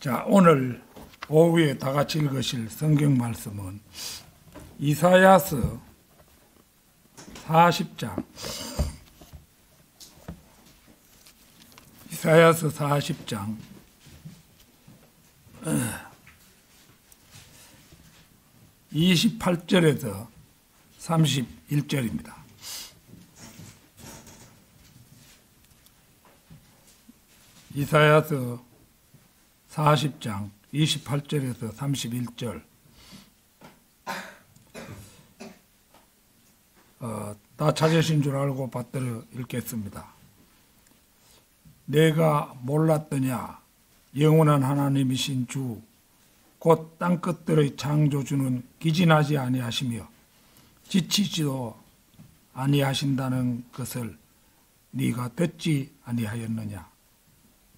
자, 오늘 오후에 다 같이 읽으실 성경 말씀은 이사야서 40장, 이사야서 40장 28절에서 31절입니다. 이사야서 40장 28절에서 31절. 다 찾으신 줄 알고 받들어 읽겠습니다. 내가 몰랐더냐? 영원한 하나님이신 주 곧 땅끝들의 창조주는 기진하지 아니하시며 지치지도 아니하신다는 것을 네가 듣지 아니하였느냐?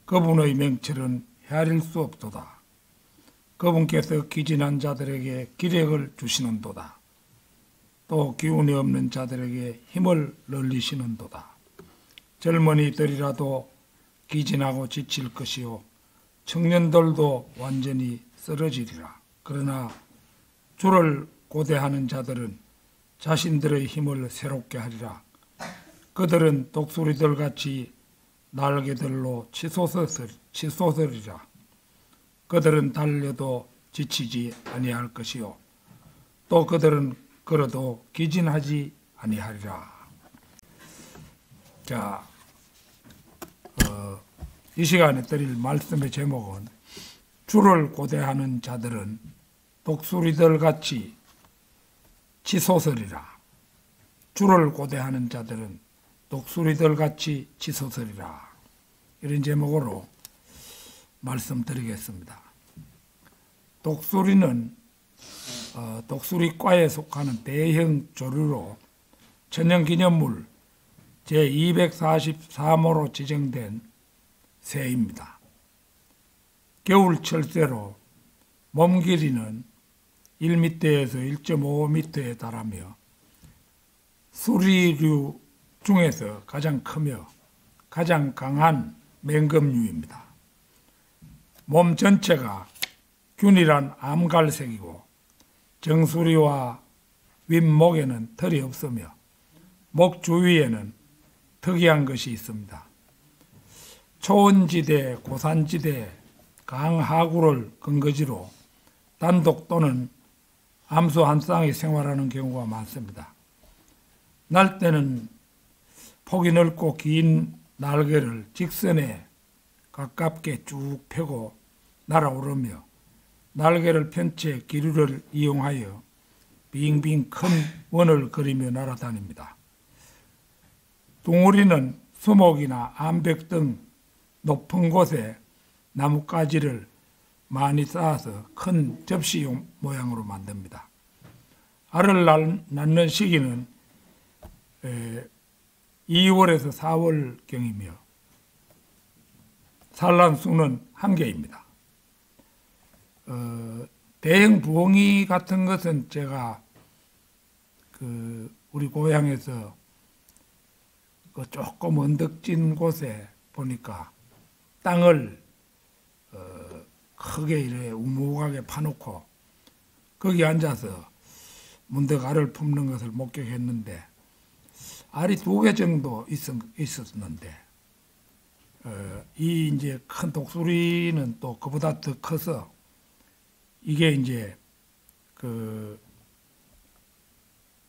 그분의 명철은 헤아릴 수 없도다. 그분께서 기진한 자들에게 기력을 주시는도다. 또 기운이 없는 자들에게 힘을 늘리시는도다. 젊은이들이라도 기진하고 지칠 것이요 청년들도 완전히 쓰러지리라. 그러나 주를 고대하는 자들은 자신들의 힘을 새롭게 하리라. 그들은 독수리들 같이 날개들로 치솟으리라. 그들은 달려도 지치지 아니할 것이요 또 그들은 걸어도 기진하지 아니하리라. 자, 이 시간에 드릴 말씀의 제목은 주를 고대하는 자들은 독수리들 같이 치솟으리라. 주를 고대하는 자들은 독수리들 같이 치솟으리라. 이런 제목으로 말씀드리겠습니다. 독수리는 독수리과에 속하는 대형 조류로 천연기념물 제243호로 지정된 새입니다. 겨울철새로 몸 길이는 1m에서 1.5m에 달하며 수리류 중에서 가장 크며 가장 강한 맹금류입니다. 몸 전체가 균일한 암갈색이고 정수리와 윗목에는 털이 없으며 목 주위에는 특이한 것이 있습니다. 초원지대, 고산지대, 강하구를 근거지로 단독 또는 암수 한 쌍이 생활하는 경우가 많습니다. 날 때는 폭이 넓고 긴 날개를 직선에 가깝게 쭉 펴고 날아오르며 날개를 편 채 기류를 이용하여 빙빙 큰 원을 그리며 날아다닙니다. 둥우리는 수목이나 암벽 등 높은 곳에 나뭇가지를 많이 쌓아서 큰 접시용 모양으로 만듭니다. 알을 낳는 시기는 2월에서 4월경이며 산란수는 1개입니다. 대형 부엉이 같은 것은 제가 우리 고향에서 조금 언덕진 곳에 보니까 땅을 크게 이래 우묵하게 파놓고 거기 앉아서 문득 알을 품는 것을 목격했는데 알이 2개 정도 있었는데 이 이제 큰 독수리는 또 그보다 더 커서 이게 이제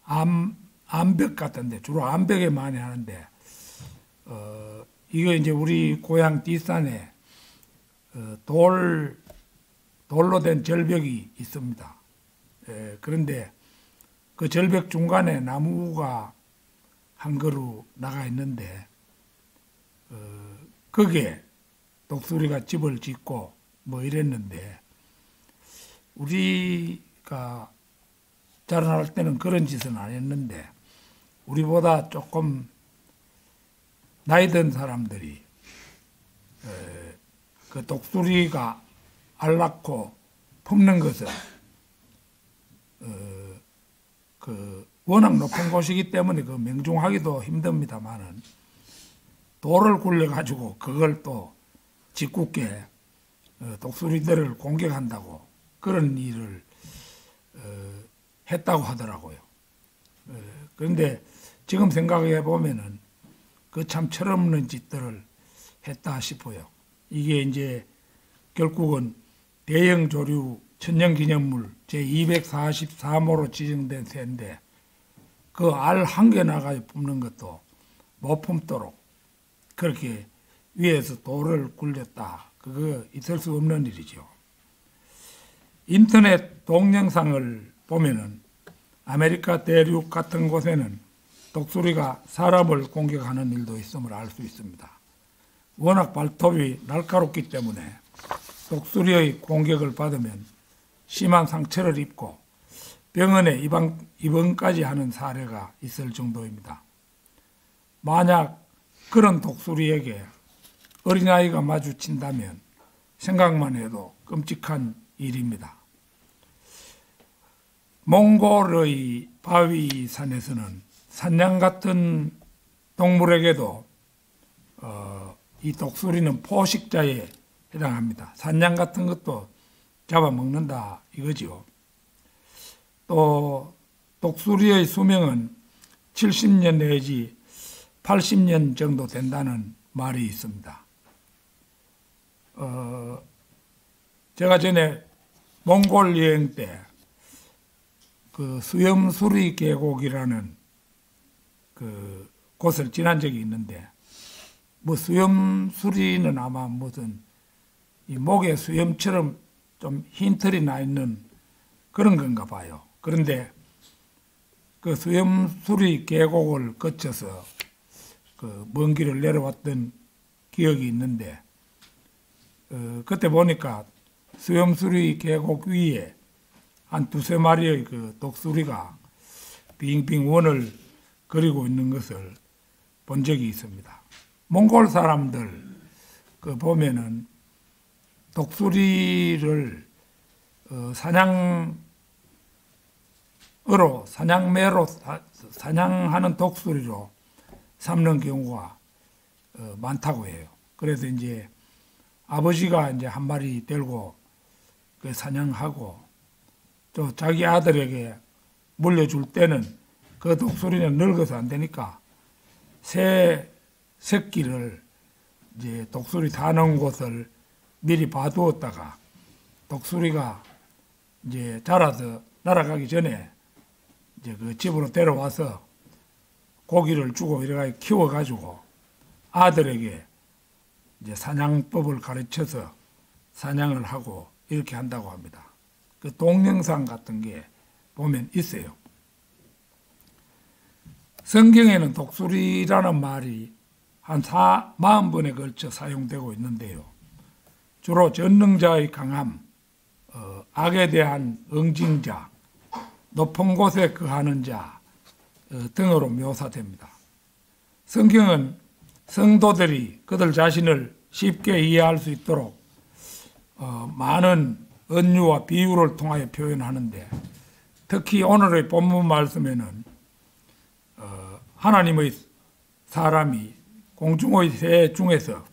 암벽 같은데 주로 암벽에 많이 하는데 이거 이제 우리 고향 뒷산에 돌로 된 절벽이 있습니다. 그런데 그 절벽 중간에 나무가 한 그루 나가 있는데 거기에 독수리가 집을 짓고 뭐 이랬는데 우리가 자라날 때는 그런 짓은 안 했는데 우리보다 조금 나이 든 사람들이 그 독수리가 알 낳고 품는 것을 워낙 높은 곳이기 때문에 그 명중하기도 힘듭니다만은 돌을 굴려 가지고 그걸 또 짓궂게 독수리들을 공격한다고 그런 일을 했다고 하더라고요. 그런데 지금 생각해 보면은 그 참 철없는 짓들을 했다 싶어요. 이게 이제 결국은 대형 조류 천년기념물 제243호로 지정된 새인데 그 알 한 개 나가서 뽑는 것도 못 품도록 그렇게 위에서 돌을 굴렸다. 그거 있을 수 없는 일이죠. 인터넷 동영상을 보면은 아메리카 대륙 같은 곳에는 독수리가 사람을 공격하는 일도 있음을 알 수 있습니다. 워낙 발톱이 날카롭기 때문에 독수리의 공격을 받으면 심한 상처를 입고 병원에 입원까지 하는 사례가 있을 정도입니다. 만약 그런 독수리에게 어린아이가 마주친다면 생각만 해도 끔찍한 일입니다. 몽골의 바위산에서는 산양 같은 동물에게도 이 독수리는 포식자에 해당합니다. 산양 같은 것도 잡아먹는다 이거지요. 또 독수리의 수명은 70년 내지 80년 정도 된다는 말이 있습니다. 제가 전에 몽골 여행 때 그 수염수리 계곡이라는 그 곳을 지난 적이 있는데 뭐 수염수리는 아마 무슨 이 목에 수염처럼 좀 흰 털이 나 있는 그런 건가 봐요. 그런데 그 수염수리 계곡을 거쳐서 그 먼 길을 내려왔던 기억이 있는데 그때 보니까 수염수리 계곡 위에 한 두세 마리의 그 독수리가 빙빙 원을 그리고 있는 것을 본 적이 있습니다. 몽골 사람들 그 보면은 독수리를 사냥매로 사냥하는 독수리로 삼는 경우가 많다고 해요. 그래서 이제 아버지가 이제 한 마리 들고 그 사냥하고 또 자기 아들에게 물려줄 때는 그 독수리는 늙어서 안 되니까 새 새끼를 이제 독수리 사는 곳을 미리 봐두었다가 독수리가 이제 자라서 날아가기 전에 이제 그 집으로 데려와서 고기를 주고 이래가 키워가지고 아들에게 이제 사냥법을 가르쳐서 사냥을 하고 이렇게 한다고 합니다. 그 동영상 같은 게 보면 있어요. 성경에는 독수리라는 말이 한 40번에 걸쳐 사용되고 있는데요. 주로 전능자의 강함, 악에 대한 응징자, 높은 곳에 거하는 자 등으로 묘사됩니다. 성경은 성도들이 그들 자신을 쉽게 이해할 수 있도록 많은 은유와 비유를 통하여 표현하는데 특히 오늘의 본문 말씀에는 하나님의 사람이 공중의 새 중에서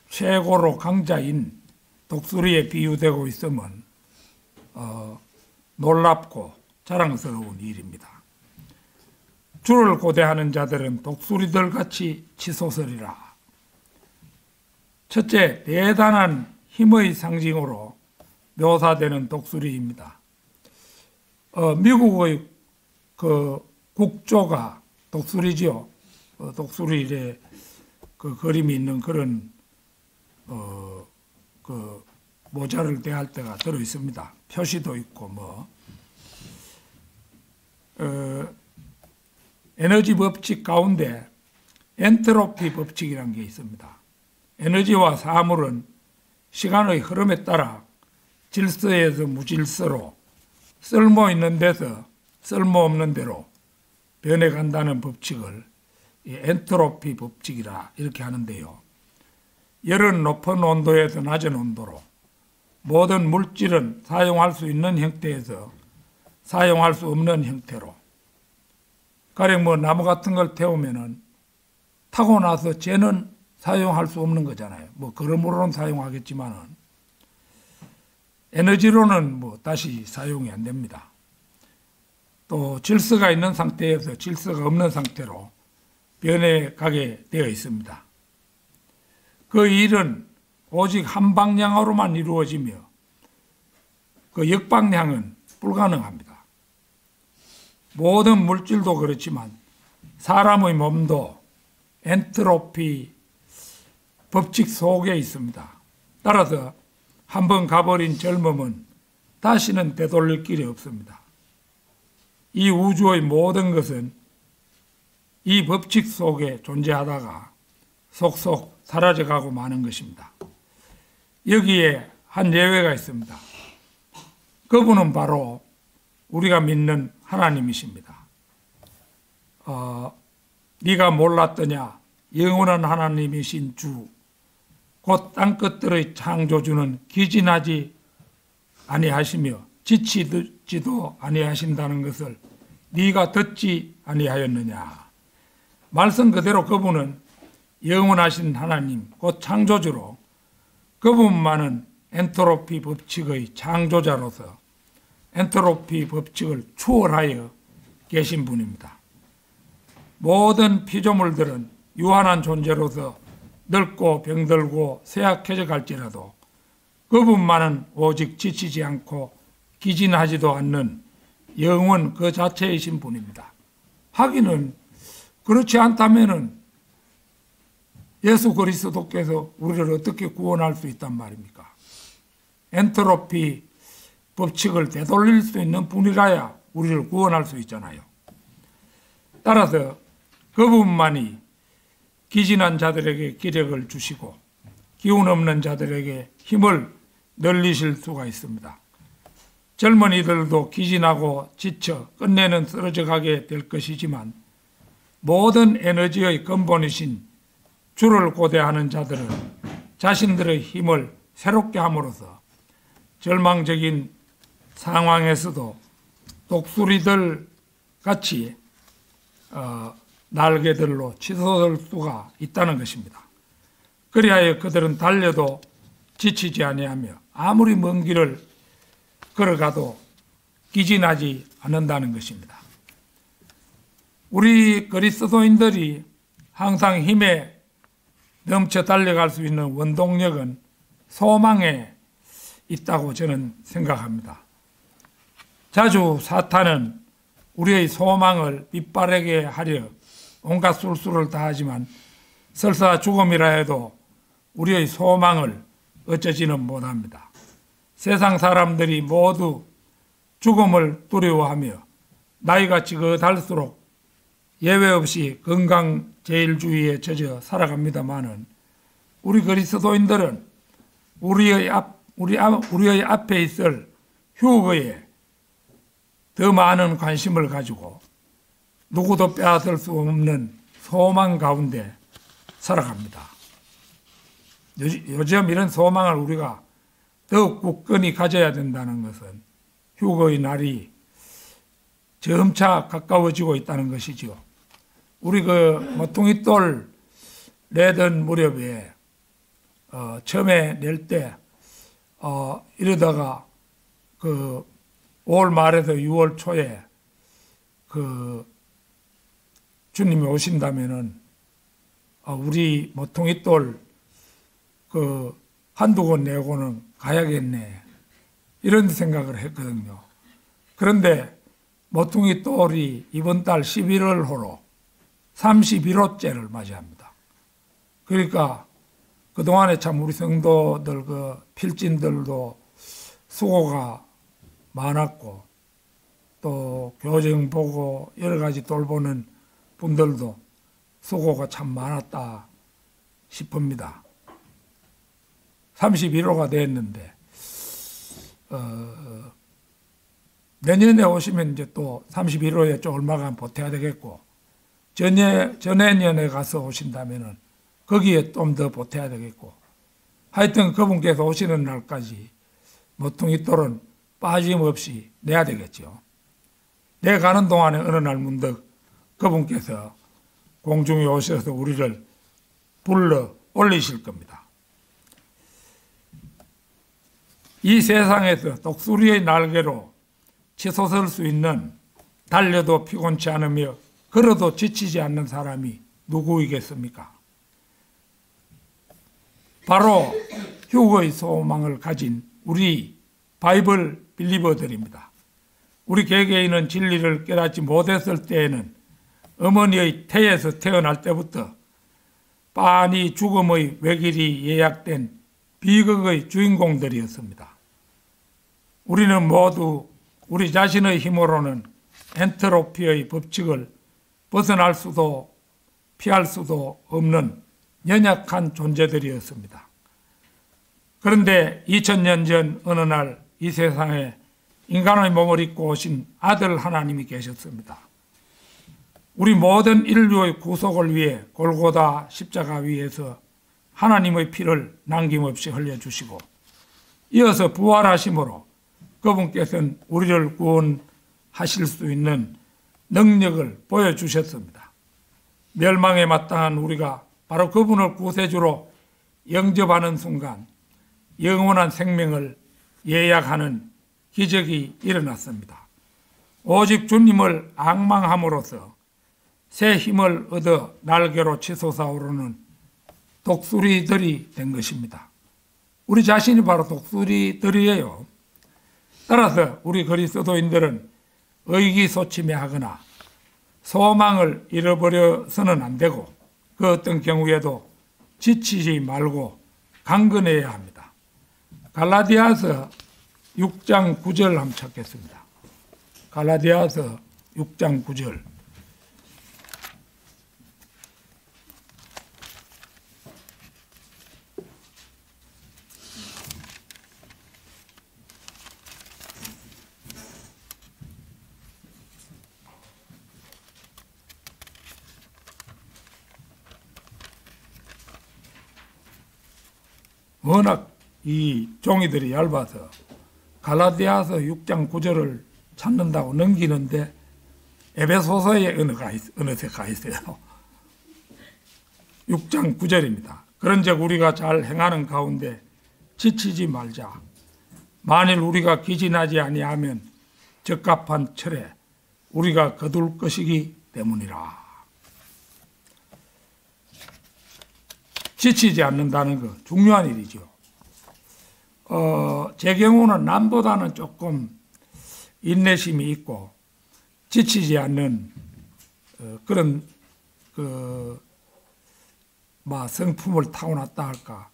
최고로 강자인 독수리에 비유되고 있음은 놀랍고 자랑스러운 일입니다. 주를 고대하는 자들은 독수리들 같이 치솟으리라. 첫째, 대단한 힘의 상징으로 묘사되는 독수리입니다. 미국의 그 국조가 독수리지요. 독수리에 그 그림이 있는 그런 그 모자를 대할 때가 들어 있습니다. 표시도 있고 뭐 에너지 법칙 가운데 엔트로피 법칙이라는 게 있습니다. 에너지와 사물은 시간의 흐름에 따라 질서에서 무질서로 쓸모 있는 데서 쓸모 없는 데로 변해간다는 법칙을 엔트로피 법칙이라 이렇게 하는데요. 열은 높은 온도에서 낮은 온도로 모든 물질은 사용할 수 있는 형태에서 사용할 수 없는 형태로 가령 뭐 나무 같은 걸 태우면은 타고 나서 쟤는 사용할 수 없는 거잖아요. 뭐 그러므로는 사용하겠지만은 에너지로는 뭐 다시 사용이 안 됩니다. 또 질서가 있는 상태에서 질서가 없는 상태로 변해가게 되어 있습니다. 그 일은 오직 한 방향으로만 이루어지며 그 역방향은 불가능합니다. 모든 물질도 그렇지만 사람의 몸도 엔트로피 법칙 속에 있습니다. 따라서 한번 가버린 젊음은 다시는 되돌릴 길이 없습니다. 이 우주의 모든 것은 이 법칙 속에 존재하다가 속속 사라져가고 마는 것입니다. 여기에 한 예외가 있습니다. 그분은 바로 우리가 믿는 하나님이십니다. 네가 몰랐더냐? 영원한 하나님이신 주, 곧 땅끝들의 창조주는 기진하지 아니하시며 지치지도 아니하신다는 것을 네가 듣지 아니하였느냐? 말씀 그대로 그분은 영원하신 하나님, 곧 창조주로 그분만은 엔트로피 법칙의 창조자로서 엔트로피 법칙을 추월하여 계신 분입니다. 모든 피조물들은 유한한 존재로서 늙고 병들고 쇠약해져 갈지라도 그분만은 오직 지치지 않고 기진하지도 않는 영원 그 자체이신 분입니다. 하기는 그렇지 않다면은 예수 그리스도께서 우리를 어떻게 구원할 수 있단 말입니까? 엔트로피 법칙을 되돌릴 수 있는 분이라야 우리를 구원할 수 있잖아요. 따라서 그분만이 기진한 자들에게 기력을 주시고 기운 없는 자들에게 힘을 늘리실 수가 있습니다. 젊은이들도 기진하고 지쳐 끝내는 쓰러져 가게 될 것이지만 모든 에너지의 근본이신 주를 고대하는 자들은 자신들의 힘을 새롭게 함으로써 절망적인 상황에서도 독수리들 같이 날개들로 치솟을 수가 있다는 것입니다. 그리하여 그들은 달려도 지치지 아니하며 아무리 먼 길을 걸어가도 기진하지 않는다는 것입니다. 우리 그리스도인들이 항상 힘에 넘쳐 달려갈 수 있는 원동력은 소망에 있다고 저는 생각합니다. 자주 사탄은 우리의 소망을 빛바라게 하려 온갖 술수를 다하지만 설사 죽음이라 해도 우리의 소망을 어쩌지는 못합니다. 세상 사람들이 모두 죽음을 두려워하며 나이가 지긋할수록 예외 없이 건강제일주의에 젖어 살아갑니다마는 우리 그리스도인들은 우리의 앞에 있을 휴거에 더 많은 관심을 가지고 누구도 빼앗을 수 없는 소망 가운데 살아갑니다. 요즘 이런 소망을 우리가 더욱 굳건히 가져야 된다는 것은 휴거의 날이 점차 가까워지고 있다는 것이죠. 우리 모퉁이돌 내던 무렵에 처음에 낼 때 이러다가 5월 말에서 6월 초에 주님이 오신다면은 우리 모퉁이돌 한두 권 내고는 가야겠네 이런 생각을 했거든요. 그런데 모퉁이돌이 이번 달 11월호로 31호째를 맞이합니다. 그러니까 그동안에 참 우리 성도들 필진들도 수고가 많았고 또 교정 보고 여러 가지 돌보는 분들도 수고가 참 많았다 싶습니다. 31호가 됐는데 내년에 오시면 이제 또 31호에 좀 얼마간 보태야 되겠고 전내년에 가서 오신다면은 거기에 좀 더 보태야 되겠고 하여튼 그분께서 오시는 날까지 모퉁이돌은 빠짐없이 내야 되겠죠. 내 가는 동안에 어느 날 문득 그분께서 공중에 오셔서 우리를 불러 올리실 겁니다. 이 세상에서 독수리의 날개로 치솟을 수 있는, 달려도 피곤치 않으며 걸어도 지치지 않는 사람이 누구이겠습니까? 바로 휴거의 소망을 가진 우리 바이블 빌리버들입니다. 우리 개개인은 진리를 깨닫지 못했을 때에는 어머니의 태에서 태어날 때부터 빤히 죽음의 외길이 예약된 비극의 주인공들이었습니다. 우리는 모두 우리 자신의 힘으로는 엔트로피의 법칙을 벗어날 수도 피할 수도 없는 연약한 존재들이었습니다. 그런데 2000년 전 어느 날 이 세상에 인간의 몸을 입고 오신 아들 하나님이 계셨습니다. 우리 모든 인류의 구속을 위해 골고다 십자가 위에서 하나님의 피를 남김없이 흘려주시고 이어서 부활하심으로 그분께서는 우리를 구원하실 수 있는 능력을 보여주셨습니다. 멸망에 마땅한 우리가 바로 그분을 구세주로 영접하는 순간 영원한 생명을 예약하는 기적이 일어났습니다. 오직 주님을 앙망함으로써 새 힘을 얻어 날개로 치솟아오르는 독수리들이 된 것입니다. 우리 자신이 바로 독수리들이에요. 따라서 우리 그리스도인들은 의기소침해하거나 소망을 잃어버려서는 안 되고 그 어떤 경우에도 지치지 말고 강건해야 합니다. 갈라디아서 6장 9절 한번 찾겠습니다. 갈라디아서 6장 9절. 워낙 이 종이들이 얇아서 갈라디아서 6장 9절을 찾는다고 넘기는데 에베소서의 어느새 가 있어요. 6장 9절입니다. 그런즉 우리가 잘 행하는 가운데 지치지 말자. 만일 우리가 기진하지 아니하면 적합한 철에 우리가 거둘 것이기 때문이라. 지치지 않는다는 거 중요한 일이죠. 제 경우는 남보다는 조금 인내심이 있고 지치지 않는 그런 성품을 타고났다 할까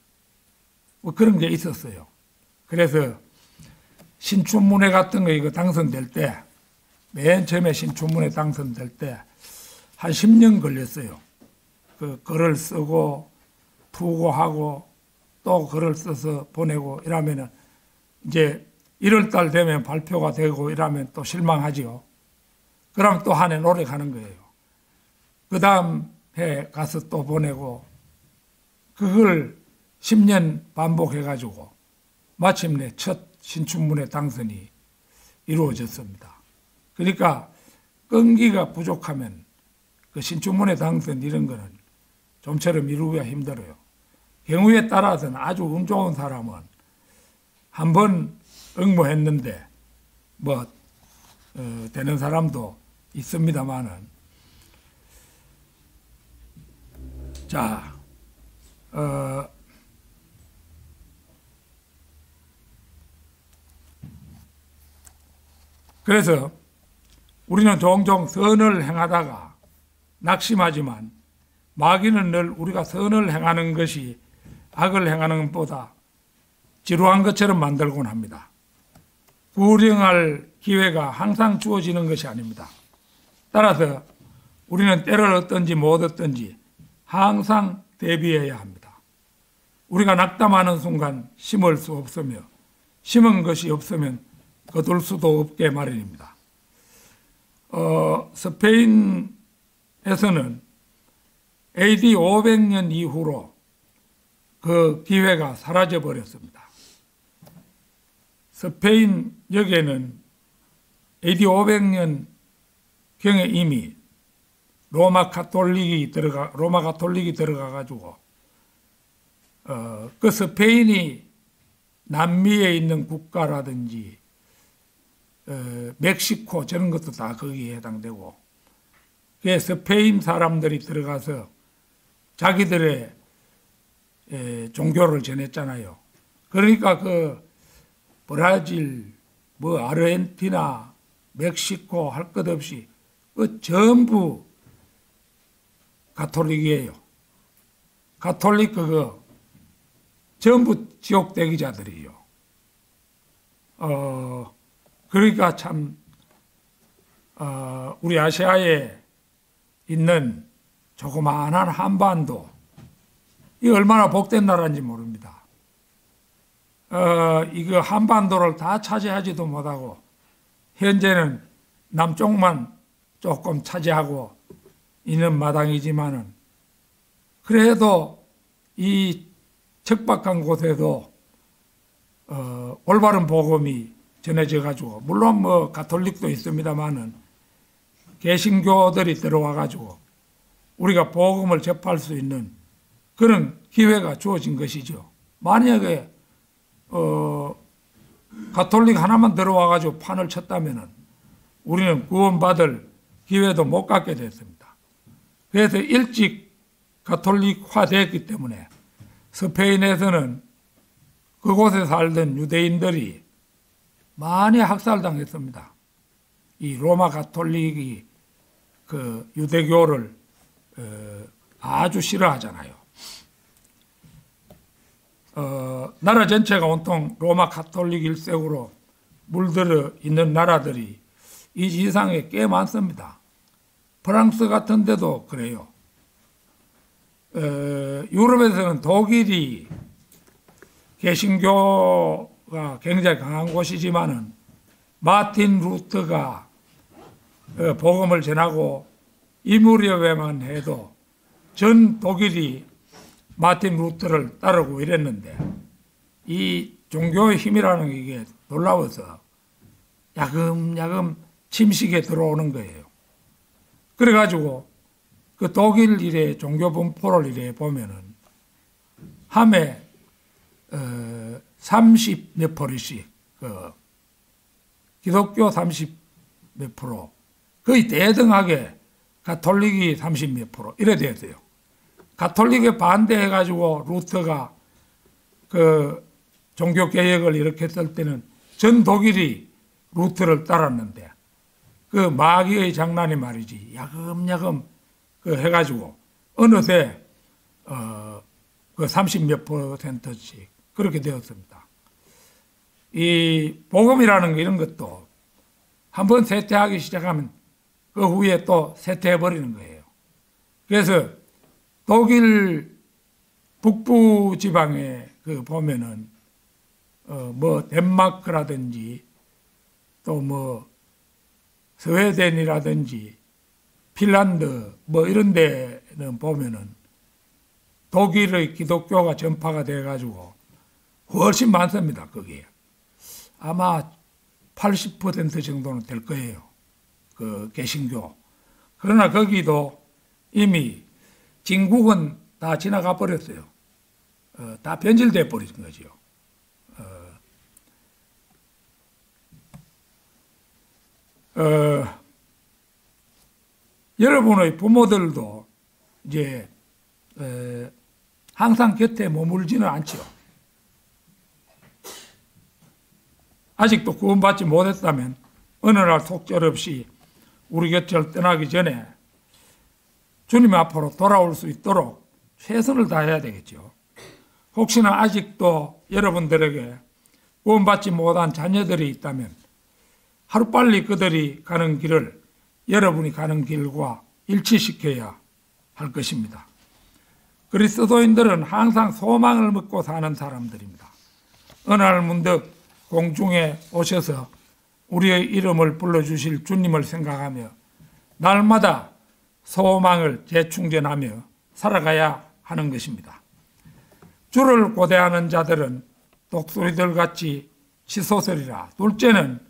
뭐 그런 게 있었어요. 그래서 신춘문예 같은 거 이거 당선될 때, 맨 처음에 신춘문예 당선될 때 한 10년 걸렸어요. 그 글을 쓰고 투고하고 또 글을 써서 보내고 이러면은 이제 1월달 되면 발표가 되고 이러면 또 실망하지요. 그럼 또 한 해 노력하는 거예요. 그 다음 해 가서 또 보내고 그걸 10년 반복해가지고 마침내 첫 신춘문예 당선이 이루어졌습니다. 그러니까 끈기가 부족하면 그 신춘문예 당선 이런 거는 좀처럼 이루기가 힘들어요. 경우에 따라서는 아주 운 좋은 사람은 한 번 응모했는데 되는 사람도 있습니다만은 자 그래서 우리는 종종 선을 행하다가 낙심하지만 마귀는 늘 우리가 선을 행하는 것이 악을 행하는 것보다 지루한 것처럼 만들곤 합니다. 구령할 기회가 항상 주어지는 것이 아닙니다. 따라서 우리는 때를 얻든지 못 얻든지 항상 대비해야 합니다. 우리가 낙담하는 순간 심을 수 없으며 심은 것이 없으면 거둘 수도 없게 마련입니다. 스페인에서는 AD 500년 이후로 그 기회가 사라져 버렸습니다. 스페인 역에는 AD 500년 경에 이미 로마 가톨릭이 들어가 가지고 그 스페인이 남미에 있는 국가라든지 멕시코 저런 것도 다 거기에 해당되고, 그게 스페인 사람들이 들어가서 자기들의 종교를 전했잖아요. 그러니까 그 브라질, 뭐 아르헨티나, 멕시코 할 것 없이 그 전부 가톨릭이에요. 가톨릭 그거 전부 지옥 대기자들이에요. 그러니까 참 우리 아시아에 있는 조그마한 한반도, 이 얼마나 복된 나라인지 모릅니다. 이거 한반도를 다 차지하지도 못하고 현재는 남쪽만 조금 차지하고 있는 마당이지만은, 그래도 이 척박한 곳에도 올바른 복음이 전해져 가지고, 물론 뭐 가톨릭도 있습니다만은 개신교들이 들어와 가지고 우리가 복음을 접할 수 있는 그런 기회가 주어진 것이죠. 만약에 가톨릭 하나만 들어와 가지고 판을 쳤다면은 우리는 구원받을 기회도 못 갖게 됐습니다. 그래서 일찍 가톨릭화 됐기 때문에 스페인에서는 그곳에 살던 유대인들이 많이 학살당했습니다. 이 로마 가톨릭이 그 유대교를 아주 싫어하잖아요. 나라 전체가 온통 로마 가톨릭 일색으로 물들어 있는 나라들이 이 지상에 꽤 많습니다. 프랑스 같은 데도 그래요. 유럽에서는 독일이 개신교가 굉장히 강한 곳이지만은 마틴 루터가 복음을 전하고 이 무렵에만 해도 전 독일이 마틴 루터를 따르고 이랬는데, 이 종교의 힘이라는 게 이게 놀라워서 야금야금 침식에 들어오는 거예요. 그래가지고 그 독일 일의 종교 분포를 이래 보면은 한 해 30 몇 %씩 기독교 30 몇 %, 거의 대등하게 가톨릭이 30 몇 % 이래 되었어요. 가톨릭에 반대해가지고 루터가 그 종교 개혁을 일으켰을 때는 전 독일이 루터를 따랐는데, 그 마귀의 장난이 말이지 야금야금 그 해가지고 어느새 그 30 몇 %씩 그렇게 되었습니다. 이 복음이라는 게 이런 것도 한번 쇠퇴하기 시작하면 그 후에 또 쇠퇴해 버리는 거예요. 그래서 독일 북부 지방에 그 보면은 뭐 덴마크라든지 또 뭐 스웨덴이라든지 핀란드 뭐 이런 데는 보면은 독일의 기독교가 전파가 돼 가지고 훨씬 많습니다. 거기에 아마 80% 정도는 될 거예요. 그 개신교. 그러나 거기도 이미 진국은 다 지나가 버렸어요. 다 변질돼 버린 거죠. 여러분의 부모들도 이제 항상 곁에 머물지는 않죠. 아직도 구원받지 못했다면 어느 날 속절없이 우리 곁을 떠나기 전에 주님 앞으로 돌아올 수 있도록 최선을 다해야 되겠죠. 혹시나 아직도 여러분들에게 구원받지 못한 자녀들이 있다면 하루빨리 그들이 가는 길을 여러분이 가는 길과 일치시켜야 할 것입니다. 그리스도인들은 항상 소망을 먹고 사는 사람들입니다. 어느 날 문득 공중에 오셔서 우리의 이름을 불러주실 주님을 생각하며 날마다 소망을 재충전하며 살아가야 하는 것입니다. 주를 고대하는 자들은 독수리들 같이 치솟으리라. 둘째는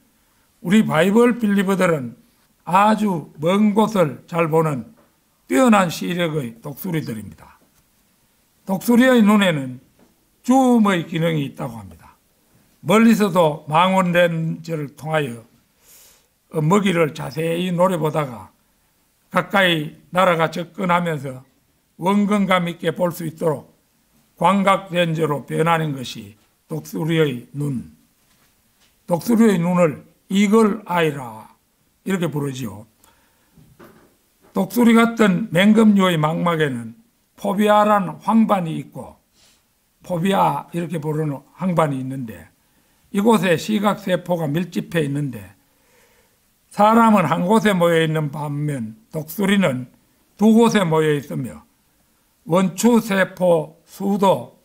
우리 바이블 빌리버들은 아주 먼 곳을 잘 보는 뛰어난 시력의 독수리들입니다. 독수리의 눈에는 주음의 기능이 있다고 합니다. 멀리서도 망원 렌즈를 통하여 먹이를 자세히 노려보다가 가까이 날아가 접근하면서 원근감 있게 볼 수 있도록 광각 렌즈로 변하는 것이 독수리의 눈. 독수리의 눈을 이글 아이라 이렇게 부르지요. 독수리 같은 맹금류의 망막에는 포비아라는 황반이 있고, 포비아 이렇게 부르는 황반이 있는데, 이곳에 시각세포가 밀집해 있는데, 사람은 한 곳에 모여 있는 반면 독수리는 두 곳에 모여 있으며 원추세포 수도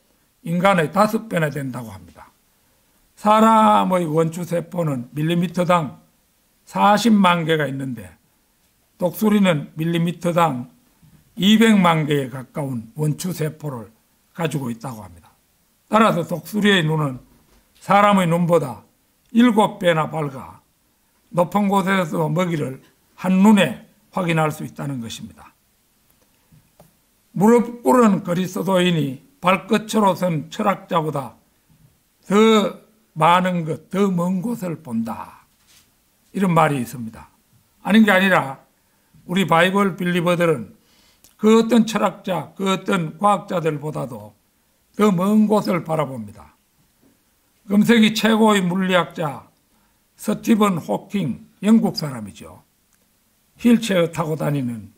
인간의 5배나 된다고 합니다. 사람의 원추세포는 밀리미터당 40만 개가 있는데 독수리는 밀리미터당 200만 개에 가까운 원추세포를 가지고 있다고 합니다. 따라서 독수리의 눈은 사람의 눈보다 7배나 밝아 높은 곳에서 먹이를 한눈에 확인할 수 있다는 것입니다. 무릎 꿇은 그리스도인이 발끝으로 선 철학자보다 더 많은 것, 더 먼 곳을 본다. 이런 말이 있습니다. 아닌 게 아니라 우리 바이블 빌리버들은 그 어떤 철학자, 그 어떤 과학자들보다도 더 먼 곳을 바라봅니다. 금세기 최고의 물리학자 스티븐 호킹, 영국 사람이죠. 휠체어 타고 다니는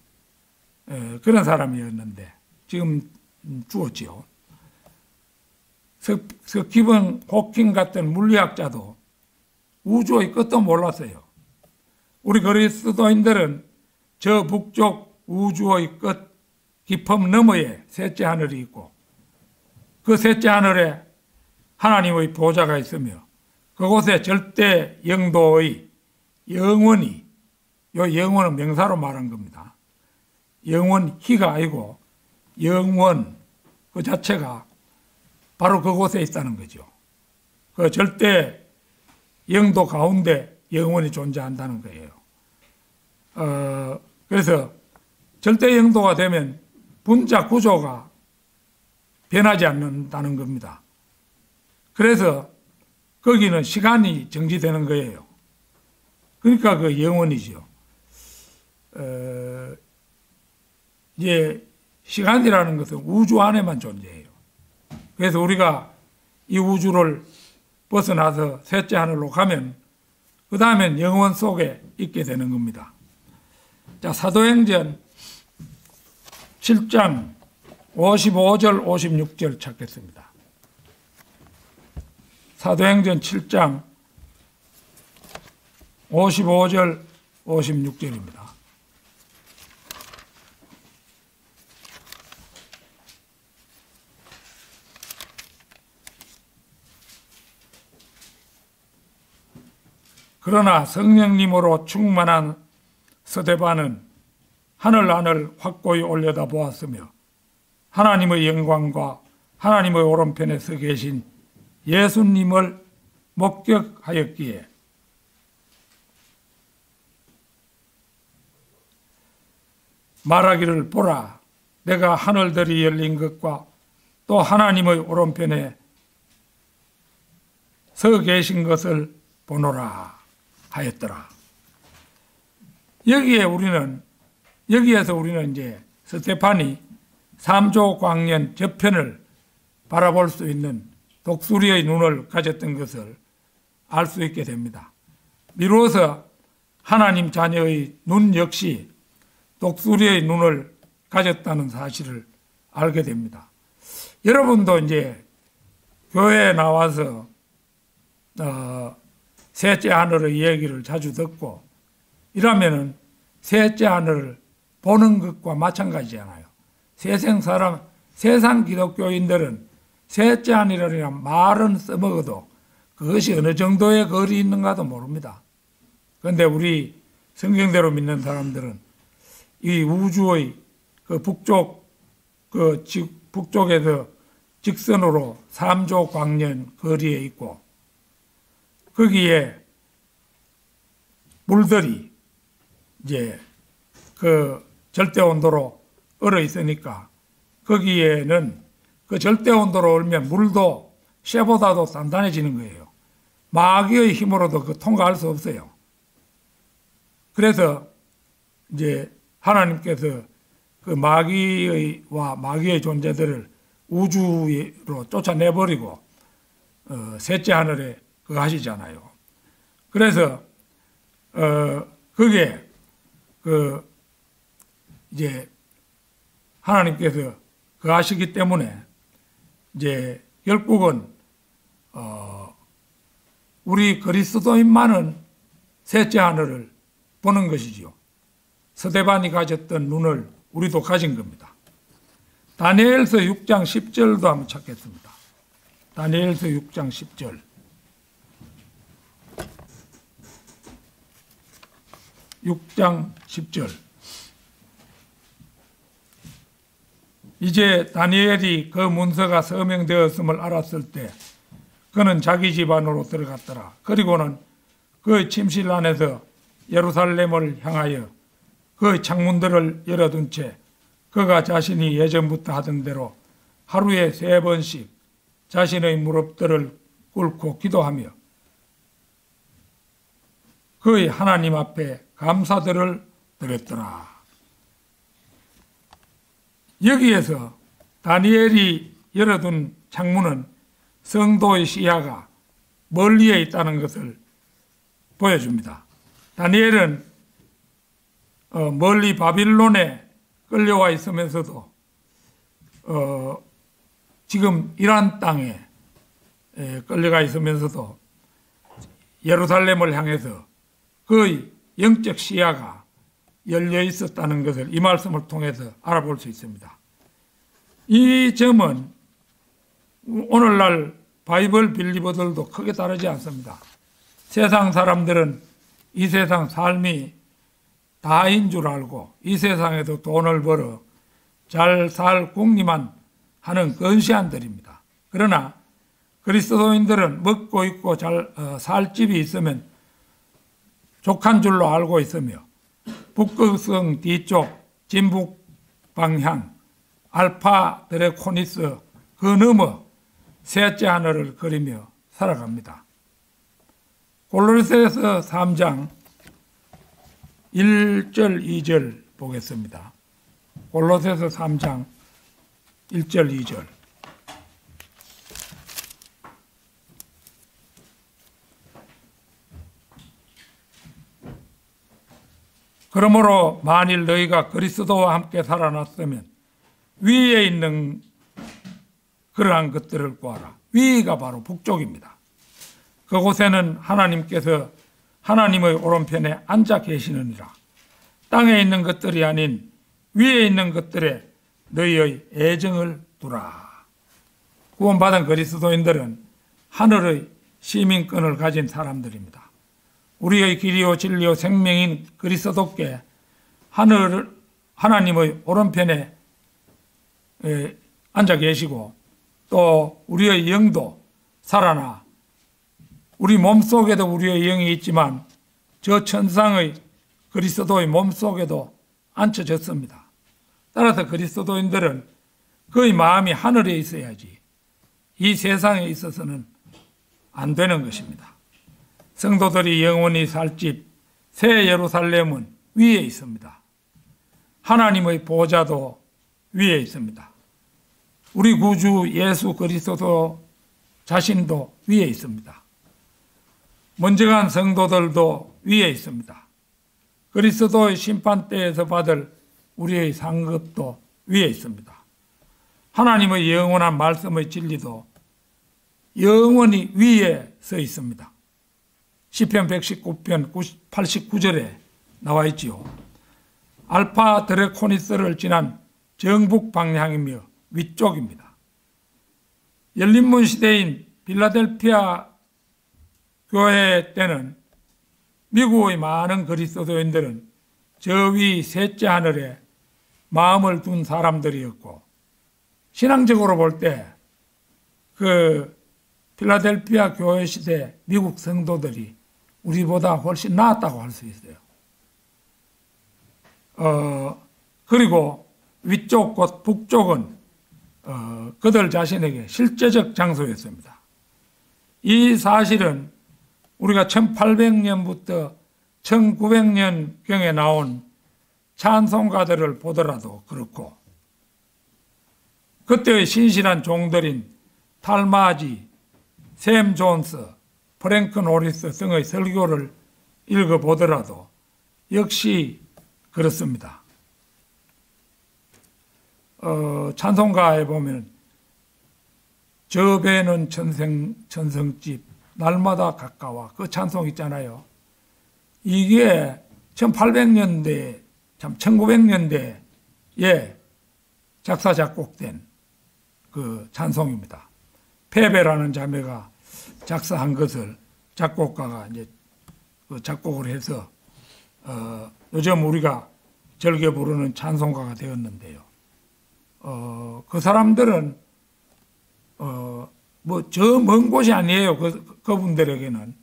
그런 사람이었는데 지금 죽었지요. 스티븐 호킹 같은 물리학자도 우주의 끝도 몰랐어요. 우리 그리스도인들은 저 북쪽 우주의 끝 깊음 너머에 셋째 하늘이 있고 그 셋째 하늘에 하나님의 보좌가 있으며 그곳에 절대 영도의 영원히, 이 영원은 명사로 말한 겁니다. 영원히가 아니고 영원 그 자체가 바로 그곳에 있다는 거죠. 그 절대 영도 가운데 영원히 존재한다는 거예요. 그래서 절대 영도가 되면 분자 구조가 변하지 않는다는 겁니다. 그래서 거기는 시간이 정지되는 거예요. 그러니까 그 영원이죠. 이제 시간이라는 것은 우주 안에만 존재해요. 그래서 우리가 이 우주를 벗어나서 셋째 하늘로 가면 그 다음엔 영원 속에 있게 되는 겁니다. 자, 사도행전 7장 55절 56절 찾겠습니다. 사도행전 7장 55절 56절입니다. 그러나 성령님으로 충만한 스데반은 하늘 확고히 올려다 보았으며 하나님의 영광과 하나님의 오른편에 서 계신 예수님을 목격하였기에 말하기를 보라 내가 하늘들이 열린 것과 또 하나님의 오른편에 서 계신 것을 보노라 하였더라. 여기에서 우리는 이제 스데반이 삼조 광년 저편을 바라볼 수 있는 독수리의 눈을 가졌던 것을 알 수 있게 됩니다. 비로소 하나님 자녀의 눈 역시 독수리의 눈을 가졌다는 사실을 알게 됩니다. 여러분도 이제 교회에 나와서 셋째 하늘의 얘기를 자주 듣고 이러면은 셋째 하늘을 보는 것과 마찬가지잖아요. 세상 기독교인들은 셋째 하늘이라는 말은 써먹어도 그것이 어느 정도의 거리 있는가도 모릅니다. 그런데 우리 성경대로 믿는 사람들은 이 우주의 그 북쪽에서 직선으로 3조 광년 거리에 있고 거기에 물들이 이제 그 절대 온도로 얼어 있으니까 거기에는 그 절대 온도로 얼면 물도 쇠보다도 단단해지는 거예요. 마귀의 힘으로도 그 통과할 수 없어요. 그래서 이제 하나님께서 그 마귀의 존재들을 우주로 쫓아내버리고 셋째 하늘에 그거 하시잖아요. 그래서 그게 이제 하나님께서 그 하시기 때문에 이제 결국은 우리 그리스도인만은 셋째 하늘을 보는 것이지요. 스데반이 가졌던 눈을 우리도 가진 겁니다. 다니엘서 6장 10절도 한번 찾겠습니다. 다니엘서 6장 10절. 6장 10절. 이제 다니엘이 그 문서가 서명되었음을 알았을 때 그는 자기 집 안으로 들어갔더라. 그리고는 그 침실 안에서 예루살렘을 향하여 그 창문들을 열어둔 채 그가 자신이 예전부터 하던 대로 하루에 3번씩 자신의 무릎들을 꿇고 기도하며 그의 하나님 앞에 감사들을 드렸더라. 여기에서 다니엘이 열어둔 창문은 성도의 시야가 멀리에 있다는 것을 보여줍니다. 다니엘은 멀리 바빌론에 끌려와 있으면서도 지금 이란 땅에 끌려가 있으면서도 예루살렘을 향해서 그의 영적 시야가 열려 있었다는 것을 이 말씀을 통해서 알아볼 수 있습니다. 이 점은 오늘날 바이블 빌리버들도 크게 다르지 않습니다. 세상 사람들은 이 세상 삶이 다인 줄 알고 이 세상에도 돈을 벌어 잘 살 궁리만 하는 근시안들입니다. 그러나 그리스도인들은 먹고 입고 잘 살 집이 있으면 족한 줄로 알고 있으며 북극성 뒤쪽 진북 방향 알파 드레코니스 그 너머 셋째 하늘을 그리며 살아갑니다. 골로새서 3장 1절 2절 보겠습니다. 골로새서 3장 1절 2절. 그러므로 만일 너희가 그리스도와 함께 살아났으면 위에 있는 그러한 것들을 구하라. 위가 바로 북쪽입니다. 그곳에는 하나님께서 하나님의 오른편에 앉아 계시느니라. 땅에 있는 것들이 아닌 위에 있는 것들에 너희의 애정을 두라. 구원받은 그리스도인들은 하늘의 시민권을 가진 사람들입니다. 우리의 길이요 진리요 생명인 그리스도께 하나님의 오른편에 앉아 계시고 또 우리의 영도 살아나 우리 몸속에도 우리의 영이 있지만 저 천상의 그리스도의 몸속에도 앉혀졌습니다. 따라서 그리스도인들은 그의 마음이 하늘에 있어야지 이 세상에 있어서는 안 되는 것입니다. 성도들이 영원히 살 집 새 예루살렘은 위에 있습니다. 하나님의 보좌도 위에 있습니다. 우리 구주 예수 그리스도 자신도 위에 있습니다. 먼저 간 성도들도 위에 있습니다. 그리스도의 심판대에서 받을 우리의 상급도 위에 있습니다. 하나님의 영원한 말씀의 진리도 영원히 위에 서 있습니다. 시편 119편 89절에 나와 있지요. 알파 드레코니스를 지난 정북 방향이며 위쪽입니다. 열린문 시대인 필라델피아 교회 때는 미국의 많은 그리스도인들은 저 위 셋째 하늘에 마음을 둔 사람들이었고 신앙적으로 볼 때 그 필라델피아 교회 시대 미국 성도들이 우리보다 훨씬 나았다고 할 수 있어요. 그리고 위쪽 곧 북쪽은 그들 자신에게 실제적 장소였습니다. 이 사실은 우리가 1800년부터 1900년경에 나온 찬송가들을 보더라도 그렇고, 그때의 신실한 종들인 탈마지, 샘 존스, 프랭크 노리스 등의 설교를 읽어보더라도 역시 그렇습니다. 찬송가에 보면 저 배는 천성집 날마다 가까워, 그 찬송 있잖아요. 이게 1800년대, 참 1900년대에 작사 작곡된 그 찬송입니다. 페베라는 자매가 작사한 것을 작곡가가 이제 그 작곡을 해서 요즘 우리가 즐겨 부르는 찬송가가 되었는데요. 그 사람들은 뭐 저 먼 곳이 아니에요. 그분들에게는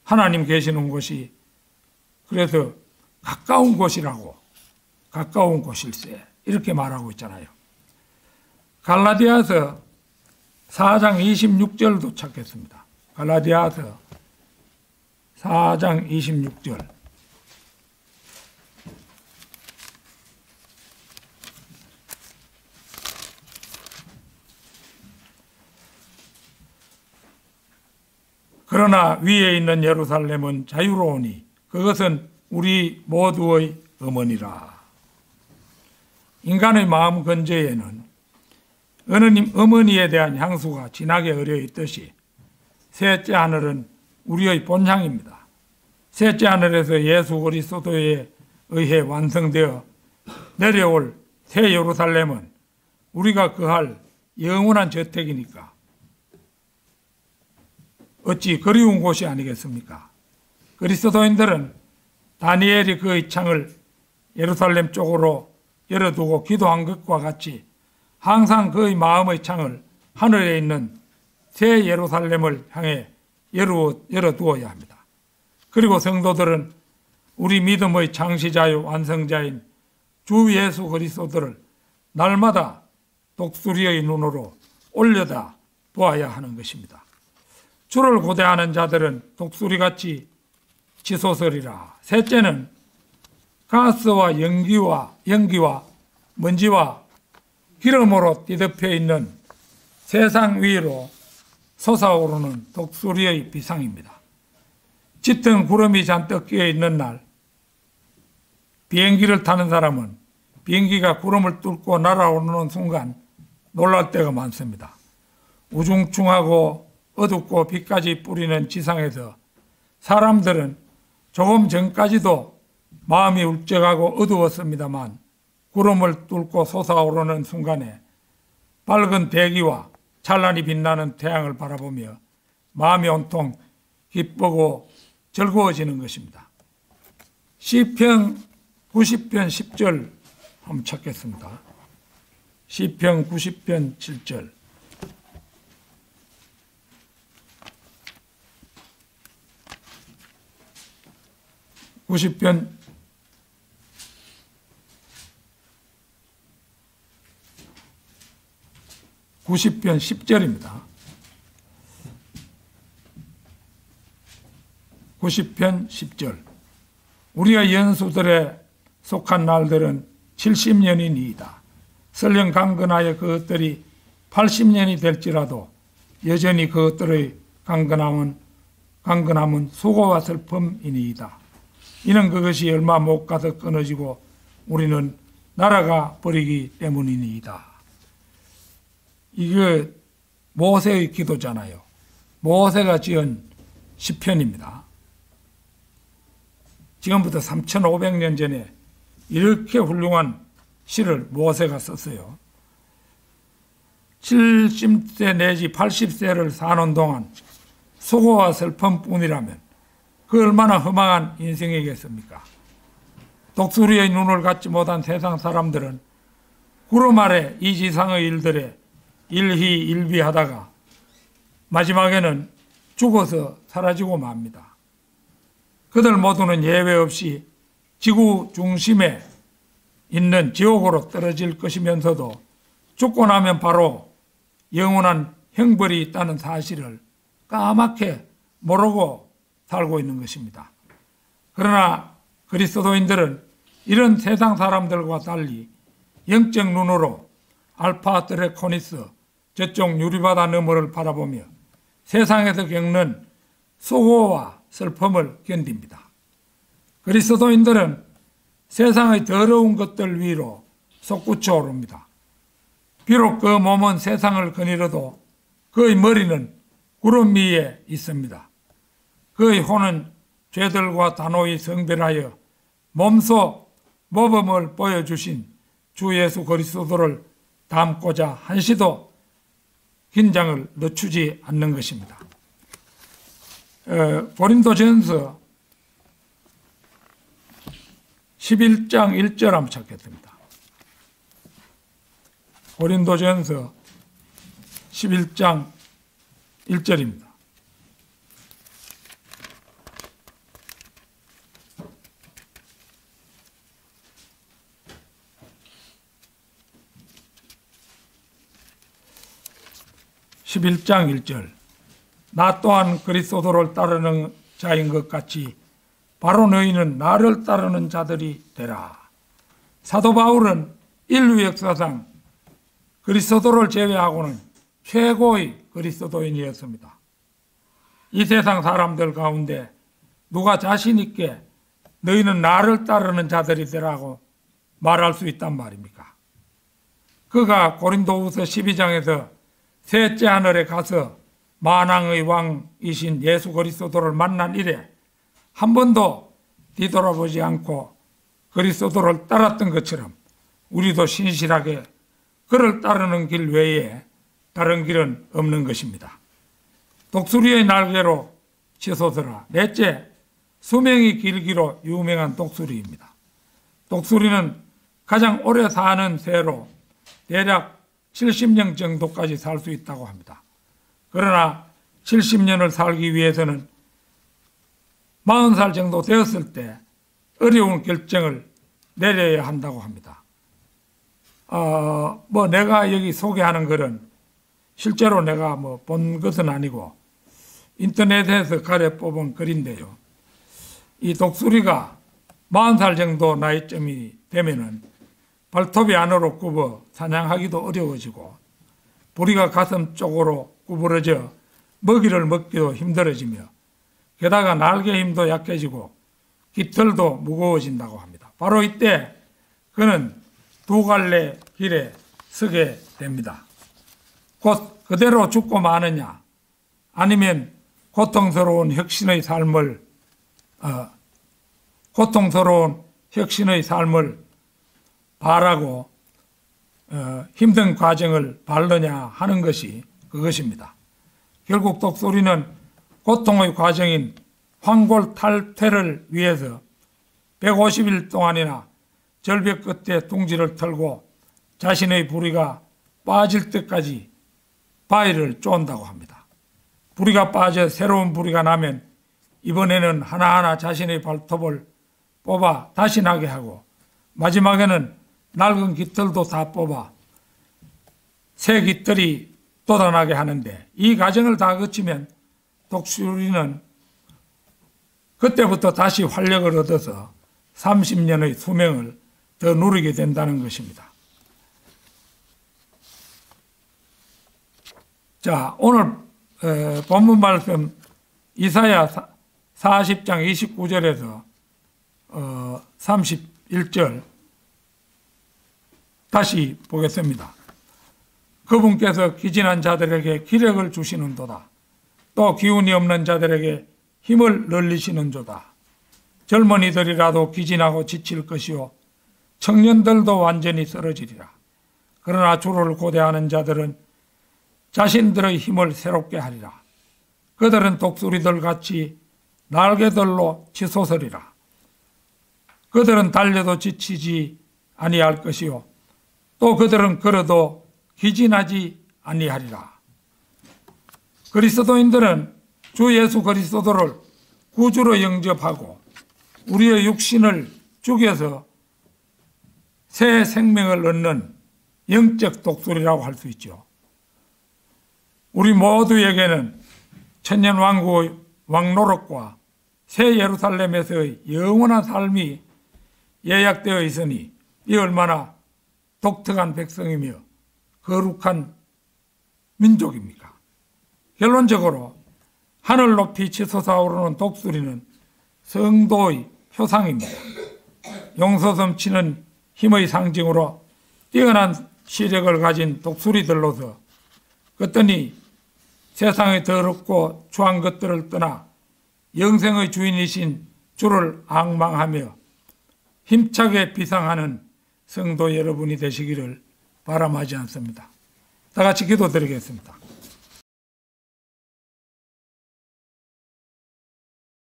하나님 계시는 곳이, 그래서 가까운 곳이라고, 가까운 곳일세 이렇게 말하고 있잖아요. 갈라디아서 4장 26절도 찾겠습니다. 갈라디아서 4장 26절. 그러나 위에 있는 예루살렘은 자유로우니 그것은 우리 모두의 어머니라. 인간의 마음 건재에는 어머니에 대한 향수가 진하게 어려 있듯이 셋째 하늘은 우리의 본향입니다. 셋째 하늘에서 예수 그리스도에 의해 완성되어 내려올 새 예루살렘은 우리가 거할 영원한 저택이니까 어찌 그리운 곳이 아니겠습니까? 그리스도인들은 다니엘이 그의 창을 예루살렘 쪽으로 열어두고 기도한 것과 같이 항상 그의 마음의 창을 하늘에 있는 새 예루살렘을 향해 열어두어야 합니다. 그리고 성도들은 우리 믿음의 창시자요 완성자인 주 예수 그리스도를 날마다 독수리의 눈으로 올려다 보아야 하는 것입니다. 주를 고대하는 자들은 독수리같이 치솟으리라. 셋째는 가스와 연기와 먼지와 기름으로 뒤덮여 있는 세상 위로 솟아오르는 독수리의 비상입니다. 짙은 구름이 잔뜩 끼어 있는 날, 비행기를 타는 사람은 비행기가 구름을 뚫고 날아오르는 순간 놀랄 때가 많습니다. 우중충하고 어둡고 빛까지 뿌리는 지상에서 사람들은 조금 전까지도 마음이 울적하고 어두웠습니다만 구름을 뚫고 솟아오르는 순간에 밝은 대기와 찬란히 빛나는 태양을 바라보며 마음이 온통 기쁘고 즐거워지는 것입니다. 시편 90편 10절 한번 찾겠습니다. 시편 90편 7절. (90편) 10절입니다. 90편 10절. 우리의 연수들에 속한 날들은 70년이니이다. 설령 강건하여 그것들이 80년이 될지라도 여전히 그것들의 강건함은 수고와 슬픔이니이다. 이는 그것이 얼마 못 가서 끊어지고 우리는 날아가 버리기 때문이니이다. 이게 모세의 기도잖아요. 모세가 지은 시편입니다. 지금부터 3500년 전에 이렇게 훌륭한 시를 모세가 썼어요. 70세 내지 80세를 사는 동안 수고와 슬픔뿐이라면 그 얼마나 허망한 인생이겠습니까? 독수리의 눈을 갖지 못한 세상 사람들은 구름 아래 이 지상의 일들에 일희일비하다가 마지막에는 죽어서 사라지고 맙니다. 그들 모두는 예외 없이 지구 중심에 있는 지옥으로 떨어질 것이면서도 죽고 나면 바로 영원한 형벌이 있다는 사실을 까맣게 모르고 살고 있는 것입니다. 그러나 그리스도인들은 이런 세상 사람들과 달리 영적 눈으로 알파 드래코니스 저쪽 유리바다 너머를 바라보며 세상에서 겪는 수고와 슬픔을 견딥니다. 그리스도인들은 세상의 더러운 것들 위로 솟구쳐 오릅니다. 비록 그 몸은 세상을 거닐어도 그의 머리는 구름 위에 있습니다. 그의 혼은 죄들과 단호히 성별하여 몸소 모범을 보여주신 주 예수 그리스도를 닮고자 한시도 긴장을 늦추지 않는 것입니다. 고린도전서 11장 1절 한번 찾겠습니다. 고린도전서 11장 1절입니다. (11장 1절) 나 또한 그리스도를 따르는 자인 것 같이 바로 너희는 나를 따르는 자들이 되라. 사도 바울은 인류 역사상 그리스도를 제외하고는 최고의 그리스도인이었습니다. 이 세상 사람들 가운데 누가 자신 있게 너희는 나를 따르는 자들이 되라고 말할 수 있단 말입니까? 그가 고린도후서 12장에서 셋째 하늘에 가서 만왕의 왕이신 예수 그리스도를 만난 이래 한 번도 뒤돌아보지 않고 그리스도를 따랐던 것처럼 우리도 신실하게 그를 따르는 길 외에 다른 길은 없는 것입니다. 독수리의 날개로 치솟으라. 넷째, 수명이 길기로 유명한 독수리입니다. 독수리는 가장 오래 사는 새로 대략 70년 정도까지 살 수 있다고 합니다. 그러나 70년을 살기 위해서는 40살 정도 되었을 때 어려운 결정을 내려야 한다고 합니다. 내가 여기 소개하는 글은 실제로 내가 본 것은 아니고 인터넷에서 가려 뽑은 글인데요. 이 독수리가 40살 정도 나이쯤이 되면은 발톱이 안으로 굽어 사냥하기도 어려워지고 부리가 가슴 쪽으로 구부러져 먹이를 먹기도 힘들어지며 게다가 날개 힘도 약해지고 깃털도 무거워진다고 합니다. 바로 이때 그는 두 갈래 길에 서게 됩니다. 곧 그대로 죽고 마느냐 아니면 고통스러운 혁신의 삶을 바라고 힘든 과정을 밟느냐 하는 것이 그것입니다. 결국 독수리는 고통의 과정인 황골 탈퇴를 위해서 150일 동안이나 절벽 끝에 둥지를 털고 자신의 부리가 빠질 때까지 바위를 쫀다고 합니다. 부리가 빠져 새로운 부리가 나면 이번에는 하나하나 자신의 발톱을 뽑아 다시 나게 하고 마지막에는 낡은 깃털도 다 뽑아 새 깃털이 돋아나게 하는데 이 과정을 다 거치면 독수리는 그때부터 다시 활력을 얻어서 30년의 수명을 더 누리게 된다는 것입니다. 자, 오늘 본문 말씀 이사야 40장 29절에서 31절 다시 보겠습니다. 그분께서 기진한 자들에게 기력을 주시는도다. 또 기운이 없는 자들에게 힘을 늘리시는도다. 젊은이들이라도 기진하고 지칠 것이요 청년들도 완전히 쓰러지리라. 그러나 주를 고대하는 자들은 자신들의 힘을 새롭게 하리라. 그들은 독수리들 같이 날개들로 치솟으리라. 그들은 달려도 지치지 아니할 것이요 또 그들은 걸어도 기진하지 아니하리라. 그리스도인들은 주 예수 그리스도를 구주로 영접하고 우리의 육신을 죽여서 새 생명을 얻는 영적 독수리라고 할 수 있죠. 우리 모두에게는 천년 왕국의 왕노릇과 새 예루살렘에서의 영원한 삶이 예약되어 있으니 이 얼마나 독특한 백성이며 거룩한 민족입니까? 결론적으로 하늘 높이 치솟아오르는 독수리는 성도의 표상입니다. 용서 넘치는 힘의 상징으로 뛰어난 시력을 가진 독수리들로서 그들이 세상의 더럽고 추한 것들을 떠나 영생의 주인이신 주를 앙망하며 힘차게 비상하는 성도 여러분이 되시기를 바람하지 않습니다. 다 같이 기도드리겠습니다.